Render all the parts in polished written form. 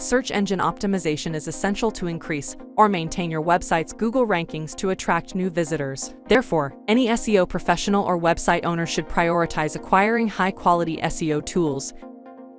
Search engine optimization is essential to increase or maintain your website's Google rankings to attract new visitors. Therefore, any SEO professional or website owner should prioritize acquiring high-quality SEO tools,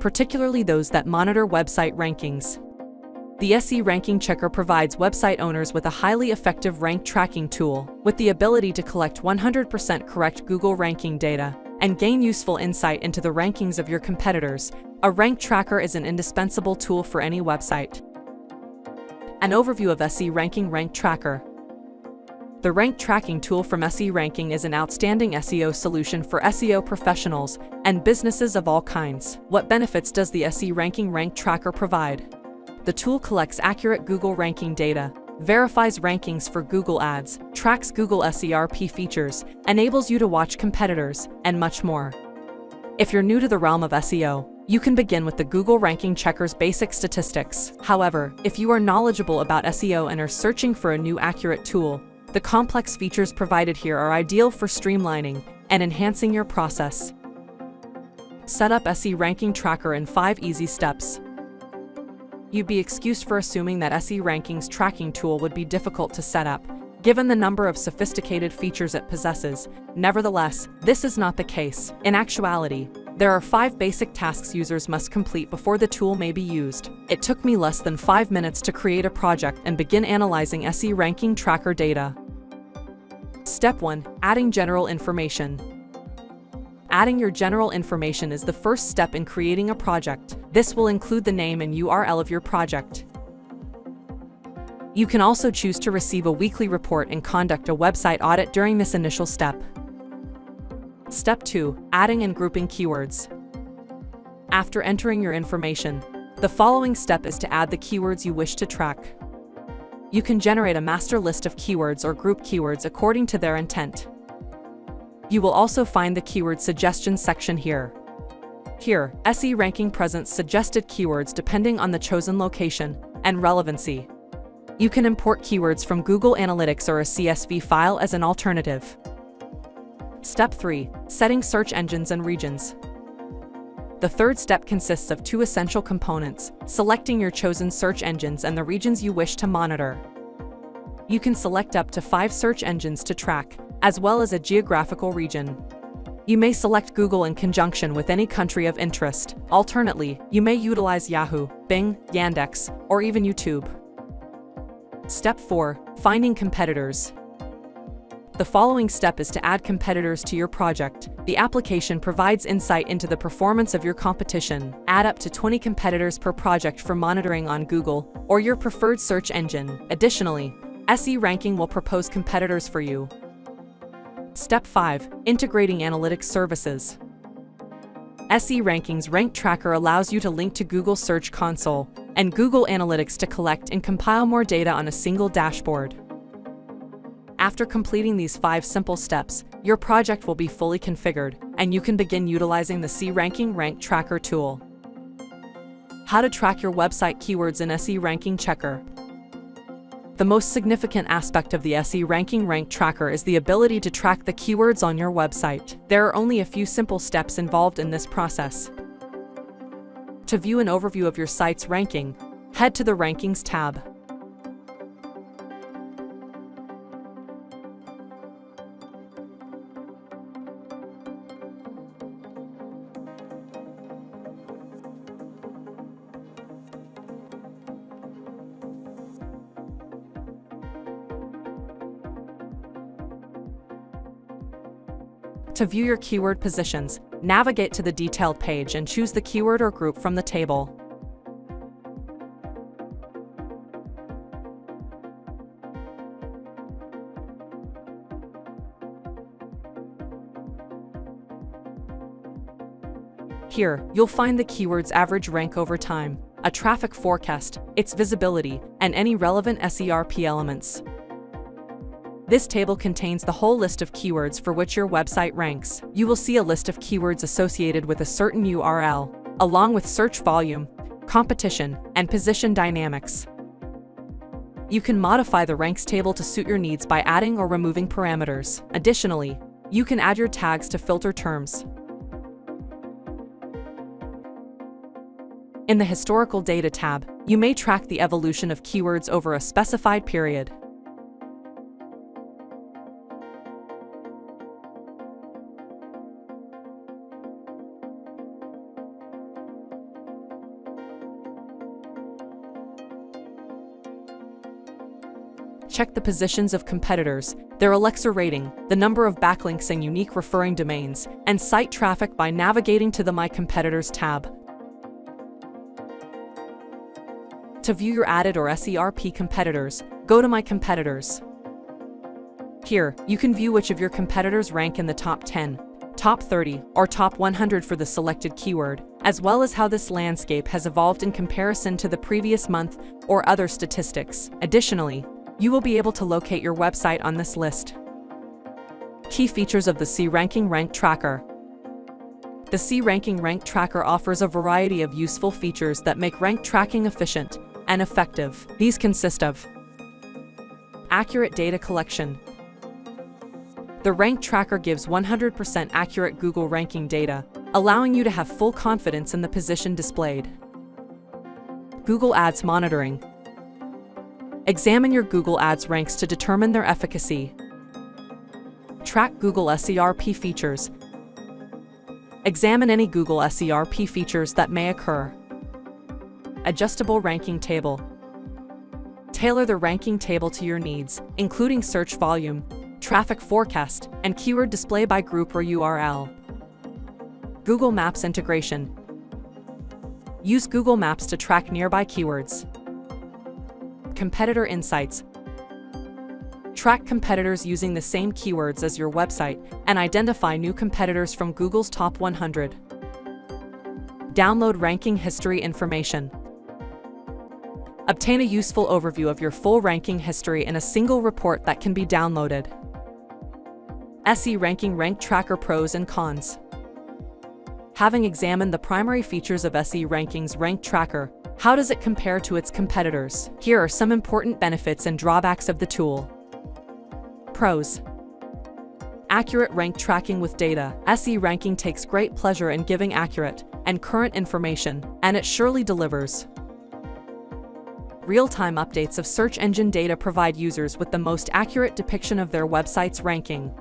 particularly those that monitor website rankings. The SE Ranking Checker provides website owners with a highly effective rank tracking tool, with the ability to collect 100% correct Google ranking data and gain useful insight into the rankings of your competitors. A rank tracker is an indispensable tool for any website. An overview of SE Ranking Rank Tracker. The rank tracking tool from SE Ranking is an outstanding SEO solution for SEO professionals and businesses of all kinds. What benefits does the SE Ranking Rank Tracker provide? The tool collects accurate Google ranking data, verifies rankings for Google Ads, tracks Google SERP features, enables you to watch competitors, and much more. If you're new to the realm of SEO, you can begin with the Google Ranking Checker's basic statistics. However, if you are knowledgeable about SEO and are searching for a new accurate tool, the complex features provided here are ideal for streamlining and enhancing your process. Set up SE Ranking Tracker in 5 easy steps. You'd be excused for assuming that SE Ranking's tracking tool would be difficult to set up, given the number of sophisticated features it possesses. Nevertheless, this is not the case. In actuality, there are 5 basic tasks users must complete before the tool may be used. It took me less than 5 minutes to create a project and begin analyzing SE Ranking Tracker data. Step 1. Adding general information. Adding your general information is the first step in creating a project. This will include the name and URL of your project. You can also choose to receive a weekly report and conduct a website audit during this initial step. Step 2. Adding and grouping keywords. After entering your information, the following step is to add the keywords you wish to track. You can generate a master list of keywords or group keywords according to their intent. You will also find the keyword suggestions section here. Here, SE Ranking presents suggested keywords depending on the chosen location and relevancy. You can import keywords from Google Analytics or a CSV file as an alternative. Step 3. Setting search engines and regions. The third step consists of 2 essential components: selecting your chosen search engines and the regions you wish to monitor. You can select up to 5 search engines to track, as well as a geographical region. You may select Google in conjunction with any country of interest. Alternately, you may utilize Yahoo, Bing, Yandex, or even YouTube. Step 4. Finding competitors. The following step is to add competitors to your project. The application provides insight into the performance of your competition. Add up to 20 competitors per project for monitoring on Google or your preferred search engine. Additionally, SE Ranking will propose competitors for you. Step 5. Integrating analytics services. SE Ranking's Rank Tracker allows you to link to Google Search Console and Google Analytics to collect and compile more data on a single dashboard. After completing these 5 simple steps, your project will be fully configured, and you can begin utilizing the SE Ranking Rank Tracker tool. How to track your website keywords in SE Ranking Checker. The most significant aspect of the SE Ranking Rank Tracker is the ability to track the keywords on your website. There are only a few simple steps involved in this process. To view an overview of your site's ranking, head to the Rankings tab. To view your keyword positions, navigate to the detailed page and choose the keyword or group from the table. Here, you'll find the keyword's average rank over time, a traffic forecast, its visibility, and any relevant SERP elements. This table contains the whole list of keywords for which your website ranks. You will see a list of keywords associated with a certain URL, along with search volume, competition, and position dynamics. You can modify the ranks table to suit your needs by adding or removing parameters. Additionally, you can add your tags to filter terms. In the Historical Data tab, you may track the evolution of keywords over a specified period. Check the positions of competitors, their Alexa rating, the number of backlinks and unique referring domains, and site traffic by navigating to the My Competitors tab. To view your added or SERP competitors, go to My Competitors. Here, you can view which of your competitors rank in the top 10, top 30, or top 100 for the selected keyword, as well as how this landscape has evolved in comparison to the previous month or other statistics. Additionally, you will be able to locate your website on this list. Key features of the C-Ranking Rank Tracker. The C-Ranking Rank Tracker offers a variety of useful features that make rank tracking efficient and effective. These consist of accurate data collection. The Rank Tracker gives 100% accurate Google ranking data, allowing you to have full confidence in the position displayed. Google Ads monitoring. Examine your Google Ads ranks to determine their efficacy. Track Google SERP features. Examine any Google SERP features that may occur. Adjustable ranking table. Tailor the ranking table to your needs, including search volume, traffic forecast, and keyword display by group or URL. Google Maps integration. Use Google Maps to track nearby keywords. Competitor insights. Track competitors using the same keywords as your website and identify new competitors from Google's top 100. Download ranking history information. Obtain a useful overview of your full ranking history in a single report that can be downloaded. SE-Ranking Rank Tracker pros and cons. Having examined the primary features of SE-Ranking's Rank Tracker, how does it compare to its competitors? Here are some important benefits and drawbacks of the tool. Pros. Accurate rank tracking with data. SE-Ranking takes great pleasure in giving accurate and current information, and it surely delivers. Real-time updates of search engine data provide users with the most accurate depiction of their website's ranking.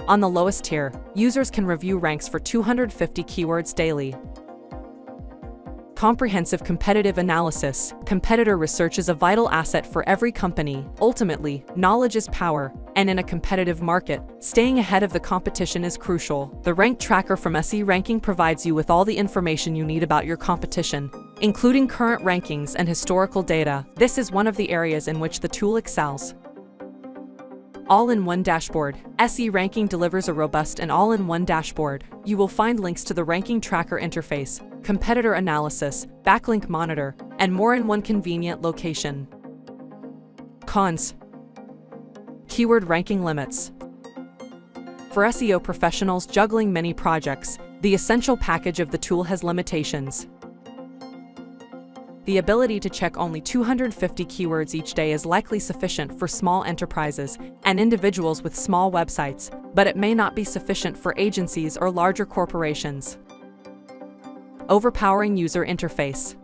On the lowest tier, users can review ranks for 250 keywords daily. Comprehensive competitive analysis. Competitor research is a vital asset for every company. Ultimately, knowledge is power, and in a competitive market, staying ahead of the competition is crucial. The Rank Tracker from SE-Ranking provides you with all the information you need about your competition, including current rankings and historical data. This is one of the areas in which the tool excels. All-in-one dashboard. SE-Ranking delivers a robust and all-in-one dashboard. You will find links to the Ranking Tracker interface, competitor analysis, backlink monitor, and more in one convenient location. Cons. Keyword ranking limits. For SEO professionals juggling many projects, the essential package of the tool has limitations. The ability to check only 250 keywords each day is likely sufficient for small enterprises and individuals with small websites, but it may not be sufficient for agencies or larger corporations. Overpowering user interface.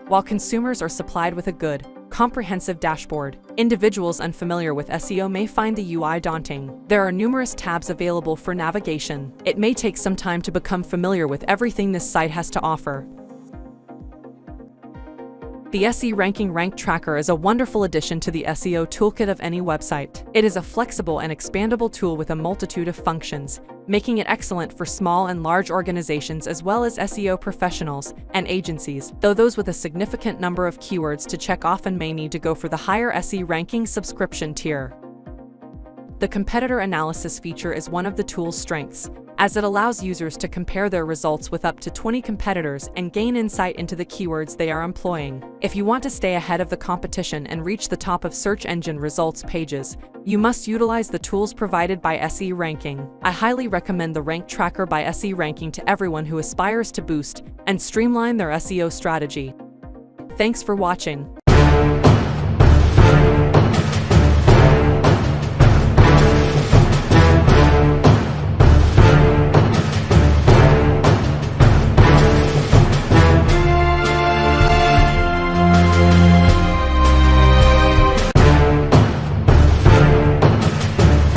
While consumers are supplied with a good, comprehensive dashboard, individuals unfamiliar with SEO may find the UI daunting. There are numerous tabs available for navigation. It may take some time to become familiar with everything this site has to offer. The SE-Ranking Rank Tracker is a wonderful addition to the SEO toolkit of any website. It is a flexible and expandable tool with a multitude of functions, making it excellent for small and large organizations as well as SEO professionals and agencies, though those with a significant number of keywords to check often may need to go for the higher SE-Ranking subscription tier. The competitor analysis feature is one of the tool's strengths, as it allows users to compare their results with up to 20 competitors and gain insight into the keywords they are employing. If you want to stay ahead of the competition and reach the top of search engine results pages, you must utilize the tools provided by SE-Ranking. I highly recommend the Rank Tracker by SE-Ranking to everyone who aspires to boost and streamline their SEO strategy. Thanks for watching.